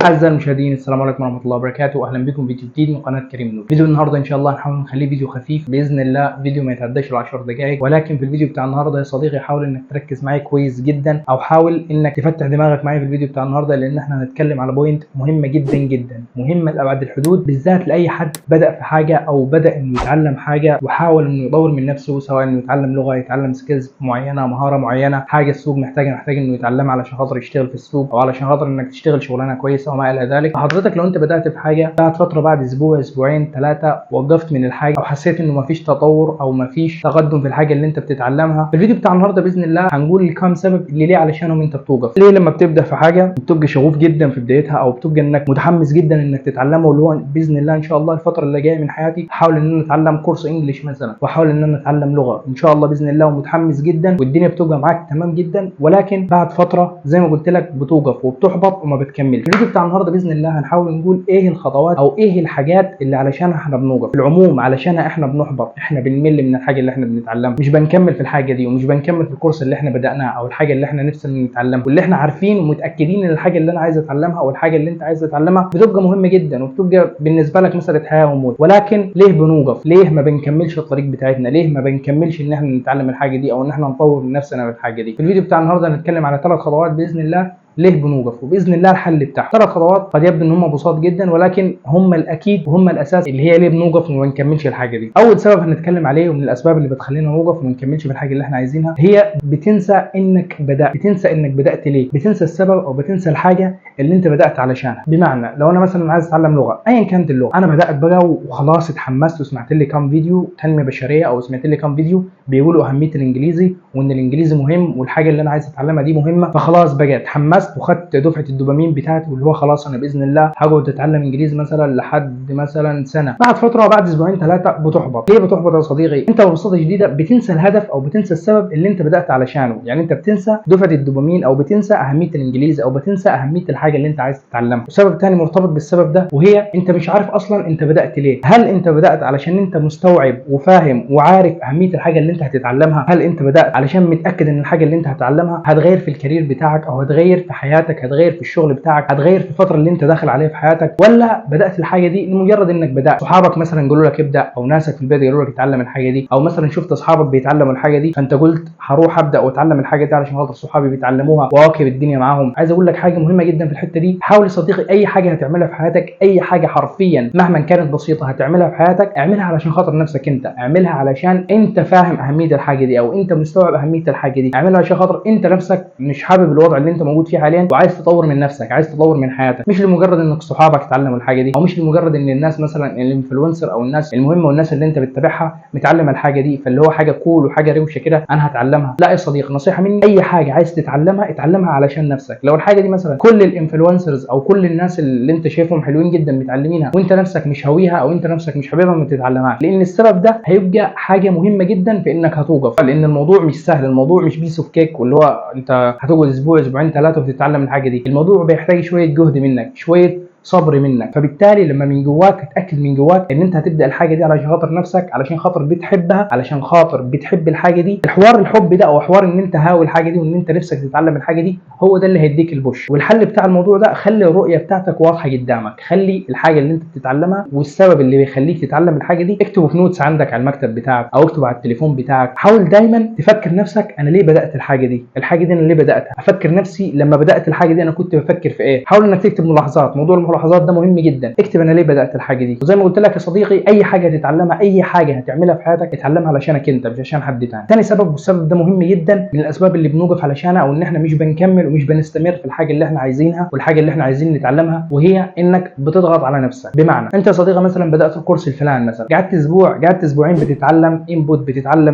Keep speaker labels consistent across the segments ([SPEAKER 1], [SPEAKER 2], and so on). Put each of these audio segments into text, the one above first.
[SPEAKER 1] أعزائي المشاهدين، السلام عليكم ورحمة الله وبركاته. أهلا بكم في فيديو جديد من قناة كريم نور. فيديو النهارده إن شاء الله هنحاول نخليه فيديو خفيف بإذن الله، فيديو ما يتعداش ال 10 دقائق، ولكن في الفيديو بتاع النهارده يا صديقي حاول إنك تركز معايا كويس جدا، أو حاول إنك تفتح دماغك معايا في الفيديو بتاع النهارده، لأن إحنا هنتكلم على بوينت مهمة جدا جدا، مهمة لأبعد الحدود، بالذات لأي حد بدأ في حاجة أو بدأ إنه يتعلم حاجة وحاول إنه يطور من نفسه، سواء إنه يتعلم لغة، يتعلم سكيلز معينة، مهارة معينة، حاجة السوق محتاج إنه يتعلمها علشان خاطر يشتغل في السوق، أو علشان خاطر إنك تشتغل شغلانة كويسة وما إلى ذلك. حضرتك لو انت بدات في حاجه بعد فتره، بعد اسبوع اسبوعين ثلاثه وقفت من الحاجه، او حسيت انه مفيش تطور او مفيش تقدم في الحاجه اللي انت بتتعلمها، في الفيديو بتاع النهارده باذن الله هنقول الكام سبب اللي ليه علشانهم انت بتوقف. ليه لما بتبدا في حاجه بتبقى شغوف جدا في بدايتها، او بتبقى انك متحمس جدا انك تتعلمه، واللي هو باذن الله ان شاء الله الفتره اللي جايه من حياتي احاول ان انا اتعلم كورس انجليش مثلا، واحاول ان انا اتعلم لغه ان شاء الله باذن الله، ومتحمس جدا والدنيا بتبقى معاك تمام جدا، ولكن بعد فتره زي ما قلت لك بتوقف وبتحبط وما بتكملش. في الفيديو بتاع النهارده باذن الله هنحاول نقول ايه الخطوات او ايه الحاجات اللي علشانها احنا بنوقف. في العموم علشانها احنا بنحبط، احنا بنمل من الحاجه اللي احنا بنتعلمها، مش بنكمل في الحاجه دي، ومش بنكمل في الكورس اللي احنا بدأناه، او الحاجه اللي احنا نفسنا نتعلمها، واللي احنا عارفين ومتاكدين ان الحاجه اللي انا عايز اتعلمها او الحاجه اللي انت عايز تتعلمها بتبقى مهمه جدا، وبتبقى بالنسبه لك مساله حياه وموت، ولكن ليه بنوقف؟ ليه ما بنكملش الطريق بتاعتنا؟ ليه ما بنكملش ان احنا نتعلم الحاجه دي، او ان احنا نطور من نفسنا في الحاجه دي؟ في الفيديو بتاع النهارده هنتكلم على 3 خطوات باذن الله ليه بنوقف، وباذن الله الحل بتاعها. 3 خطوات قد يبدو ان هم بساط جدا، ولكن هم الاكيد وهم الاساس اللي هي ليه بنوقف وما بنكملش الحاجه دي. اول سبب هنتكلم عليه ومن الاسباب اللي بتخلينا نوقف وما نكملش في الحاجه اللي احنا عايزينها، هي بتنسى انك بدات ليه، بتنسى السبب او بتنسى الحاجه اللي انت بدات علشانها. بمعنى لو انا مثلا عايز اتعلم لغه ايا كانت اللغه، انا بدات بقى وخلاص اتحمست وسمعت لي كام فيديو تنميه بشريه، او سمعت لي كام فيديو بيقولوا اهميه الانجليزي وان الانجليزي مهم والحاجه اللي انا عايز اتعلمها دي مهمه، فخلاص بقى اتحمست وخدت دفعه الدوبامين بتاعتي، واللي هو خلاص انا باذن الله هقعد اتعلم انجليزي مثلا لحد مثلا سنه. بعد فتره بعد اسبوعين 3 بتحبط. ليه بتحبط يا صديقي؟ انت ببساطه شديده بتنسى الهدف او بتنسى السبب اللي انت بدات علشانه، يعني انت بتنسى دفعه الدوبامين، او بتنسى اهميه الانجليزي، او بتنسى اهميه الحاجه اللي انت عايز تتعلمها. وسبب ثاني مرتبط بالسبب ده، وهي انت مش عارف اصلا انت بدات ليه. هل انت بدات علشان انت مستوعب وفاهم وعارف اهميه الحاجه اللي انت هتتعلمها؟ هل انت بدات علشان متاكد ان الحاجه اللي انت هتتعلمها هتغير في الكارير بتاعك، او هتغير في حياتك، هتغير في الشغل بتاعك، هتغير في الفتره اللي انت داخل عليها في حياتك؟ ولا بدات الحاجه دي لمجرد انك بدات، صحابك مثلا قالوا لك ابدا، او ناسك في البيت قالوا لك اتعلم الحاجه دي، او مثلا شفت اصحابك بيتعلموا الحاجه دي فانت قلت هروح ابدا واتعلم الحاجه دي علشان خاطر صحابي بيتعلموها واواكب الدنيا معاهم. عايز اقول لك حاجه مهمه جدا في الحته دي، حاول يا صديقي اي حاجه هتعملها في حياتك، اي حاجه حرفيا مهما كانت بسيطه هتعملها في حياتك، اعملها علشان خاطر نفسك انت، اعملها علشان انت فاهم اهميه الحاجه دي، او انت مستوعب اهميه الحاجه دي، اعملها علشان خاطر انت نفسك مش حابب الوضع اللي انت موجود فيه حاليا وعايز تطور من نفسك، عايز تطور من حياتك، مش لمجرد انك صحابك اتعلموا الحاجه دي، او مش لمجرد ان الناس مثلا الانفلونسر او الناس المهمه والناس اللي انت بتتابعها متعلمه الحاجه دي فاللي هو حاجه كول وحاجه روشه كده انا هتعلمها. لا يا صديقي، نصيحه مني، اي حاجه عايز تتعلمها اتعلمها علشان نفسك. لو الحاجه دي مثلا كل الانفلونسرز او كل الناس اللي انت شايفهم حلوين جدا متعلمينها وانت نفسك مش هاويها، او انت نفسك مش حاببها، ما تتعلمهاش، لان السبب ده هيبقى حاجه مهمه جدا في انك هتوقف، لان الموضوع مش سهل، الموضوع مش بيس اوف كيك واللي هو انت هتقعد اسبوع اسبوعين 3 وتتعلم الحاجه دي. الموضوع بيحتاج شويه جهد منك، شويه صبر منك، فبالتالي لما من جواك تتاكد من جواك ان انت هتبدا الحاجه دي علشان خاطر نفسك، علشان خاطر بتحبها، علشان خاطر بتحب الحاجه دي، الحوار الحب ده او حوار ان انت هاوي الحاجه دي وان انت نفسك تتعلم الحاجه دي هو ده اللي هيديك البوش. والحل بتاع الموضوع ده، خلي الرؤيه بتاعتك واضحه قدامك، خلي الحاجه اللي انت بتتعلمها والسبب اللي بيخليك تتعلم الحاجه دي اكتبه في نوتس عندك على المكتب بتاعك، او اكتبه على التليفون بتاعك. حاول دايما تفكر نفسك انا ليه بدات الحاجه دي، الحاجه دي انا ليه بداتها، افكر نفسي لما بدات الحاجه دي انا كنت بفكر في ايه. حاول انك تكتب ملاحظات، موضوع الملاحظات ده مهم جدا، اكتب انا ليه بدات الحاجه دي. وزي ما قلت لك يا صديقي، اي حاجه تتعلمها، اي حاجه هتعملها في حياتك اتعلمها علشانك انت مش عشان حد تاني. ثاني سبب، والسبب ده مهم جدا من الاسباب اللي بنوقف علشانها، او ان احنا مش بنكمل ومش بنستمر في الحاجه اللي احنا عايزينها والحاجه اللي احنا عايزين نتعلمها، وهي انك بتضغط على نفسك. بمعنى انت يا صديقي مثلا بدات الكورس الفلاني، مثلا قعدت اسبوع، قعدت اسبوعين بتتعلم انبوت، بتتعلم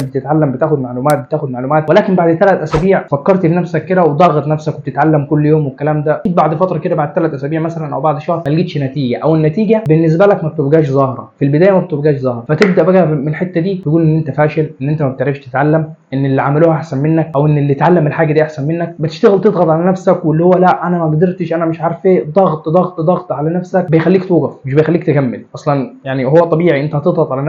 [SPEAKER 1] بتاخد معلومات، ولكن بعد 3 اسابيع فكرت في نفسك كده وضغط نفسك وبتتعلم كل يوم والكلام ده، بعد فتره كده بعد 3 اسابيع مثلا او بعد شهر 10 ما لقيتش نتيجه، او النتيجه بالنسبه لك ما بتبقاش ظاهره في البدايه، ما بتبقاش ظاهره، فتبدا بقى من الحته دي تقول ان انت فاشل، ان انت ما بتعرفش تتعلم، ان اللي عملوها احسن منك، او ان اللي اتعلم الحاجه دي احسن منك. بتشتغل تضغط على نفسك، واللي هو لا انا ما قدرتش، انا مش عارف ايه، ضغط ضغط ضغط على نفسك بيخليك توقف، مش بيخليك تكمل اصلا. يعني هو طبيعي انت هتضغط على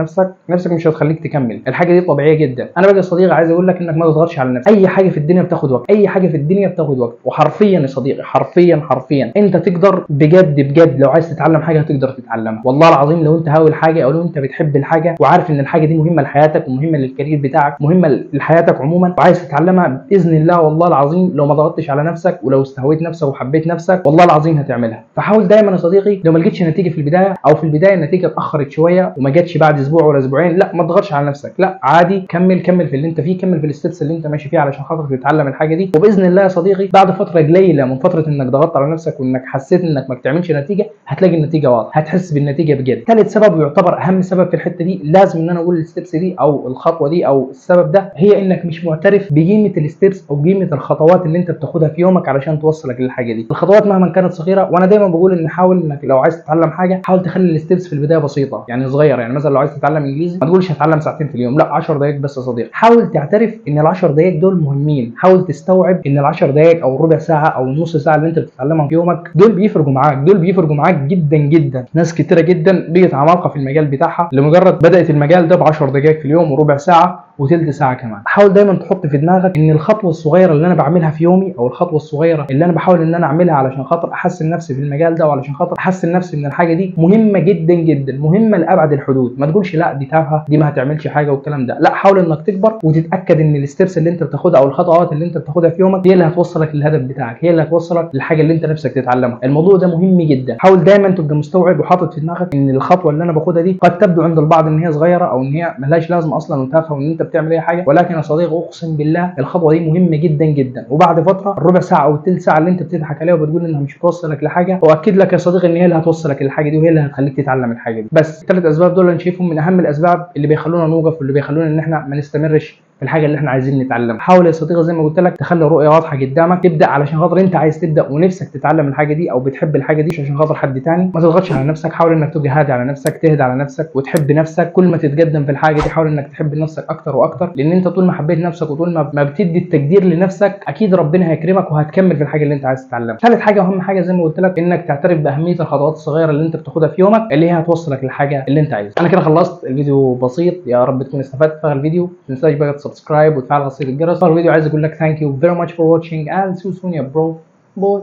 [SPEAKER 1] نفسك مش هتخليك تكمل، الحاجه دي طبيعيه جدا. انا بقى يا صديقي عايز اقول لك انك ما تضغطش على نفسك. اي حاجه في الدنيا بتاخد وقت، اي حاجه في الدنيا بتاخد وقت، وحرفيا يا صديقي حرفيا انت تقدر بجد لو عايز تتعلم حاجه هتقدر تتعلمها والله العظيم. لو انت هاوي الحاجه، او لو انت بتحب الحاجه وعارف ان الحاجه دي مهمه لحياتك ومهمه للكارير بتاعك، مهمه لحياتك عموما، وعايز تتعلمها باذن الله، والله العظيم لو ما ضغطتش على نفسك ولو استهويت نفسك وحبيت نفسك والله العظيم هتعملها. فحاول دايما يا صديقي لو ما لقيتش نتيجه في البدايه، او في البدايه النتيجه اتاخرت شويه وما جاتش بعد اسبوع ولا اسبوعين، لا ما تضغطش على نفسك، لا عادي، كمل في اللي انت فيه، كمل في الستبس اللي انت ماشي فيه علشان خاطر تتعلم الحاجه دي. وباذن الله يا صديقي بعد فتره قليله من فتره انك ضغطت على نفسك وانك حسيت انك ما بتعملش نتيجه، هتلاقي النتيجه واضحه، هتحس بالنتيجه بجد. ثالث سبب ويعتبر اهم سبب في الحته دي، لازم ان انا اقول الستبس دي او الخطوه دي او السبب ده، هي انك مش معترف بقيمه الستبس او قيمه الخطوات اللي انت بتاخدها في يومك علشان توصلك للحاجه دي. الخطوات مهما كانت صغيره، وانا دايما بقول ان حاول انك لو عايز تتعلم حاجه حاول تخلي الستبس في البدايه بسيطه، يعني صغيره. يعني مثلا لو عايز تتعلم انجليزي ما تقولش هتعلم ساعتين في اليوم، لا 10 دقائق بس يا صديقي. حاول تعترف ان ال 10 دقائق دول مهمين، حاول تستوعب ان ال 10 دقائق او الربع ساعه او النص ساعه اللي انت بتتعلمها في يومك دول بيفرقوا معاك جدا. ناس كتيره جدا بقت عمالقه في المجال بتاعها لمجرد بدات المجال ده ب 10 دقائق في اليوم وربع ساعه وثلث ساعه كمان. حاول دايما تحط في دماغك ان الخطوه الصغيره اللي انا بعملها في يومي، او الخطوه الصغيره اللي انا بحاول ان انا اعملها علشان خاطر احسن نفسي في المجال ده وعلشان خاطر احسن نفسي من الحاجه دي، مهمه جدا، مهمه لابعد الحدود. ما تقولش لا دي تافهه، دي ما هتعملش حاجه والكلام ده، لا حاول انك تكبر وتتاكد ان الستبس اللي انت بتاخدها او الخطوات اللي انت بتاخدها في يومك هي اللي هتوصلك للهدف بتاعك، هي اللي هتوصلك للحاجه اللي انت نفسك تتعلمها. الموضوع ده مهم جدا. حاول دايما تبقى مستوعب وحاطط في دماغك ان الخطوه اللي انا باخدها دي قد تبدو عند البعض ان هي صغيره او ان هي ملهاش لازمه اصلا وتافهه وان انت بتعمل اي حاجه، ولكن يا صديقي اقسم بالله الخطوه دي مهمه جدا. وبعد فتره الربع ساعه او الثلث ساعه اللي انت بتضحك عليها وبتقول انها مش هتوصلك لحاجه، واكد لك يا صديقي ان هي اللي هتوصلك للحاجه دي وهي اللي هتخليك تتعلم الحاجه دي. بس الثلاث اسباب دول انا شايفهم من اهم الاسباب اللي بيخلونا نوقف واللي بيخلونا ان احنا ما نستمرش في الحاجه اللي احنا عايزين نتعلمها. حاول يا صديقي زي ما قلت لك تخلي الرؤيه واضحه قدامك، تبدا علشان خاطر انت عايز تبدا ونفسك تتعلم الحاجه دي او بتحب الحاجه دي، مش عشان خاطر حد تاني. ما تضغطش على نفسك، حاول انك تبقى هادي على نفسك، تهدى على نفسك وتحب نفسك. كل ما تتقدم في الحاجه دي حاول انك تحب نفسك اكتر واكتر، لان انت طول ما حبيت نفسك وطول ما بتدي التقدير لنفسك اكيد ربنا هيكرمك وهتكمل في الحاجه اللي انت عايز تتعلمها. ثالث حاجه واهم حاجه زي ما قلت لك انك تعترف باهميه الخطوات الصغيره اللي انت بتاخدها في يومك اللي هي هتوصلك للحاجه اللي انت عايزها. انا كده خلصت الفيديو بسيط، يا رب تكون استفدت في الفيديو. ما تنساش بقى تسبسكرايب وتفعل خاصيه الجرس. الفيديو عايز اقول لك thank you very much for watching and see you soon يا برو. باي.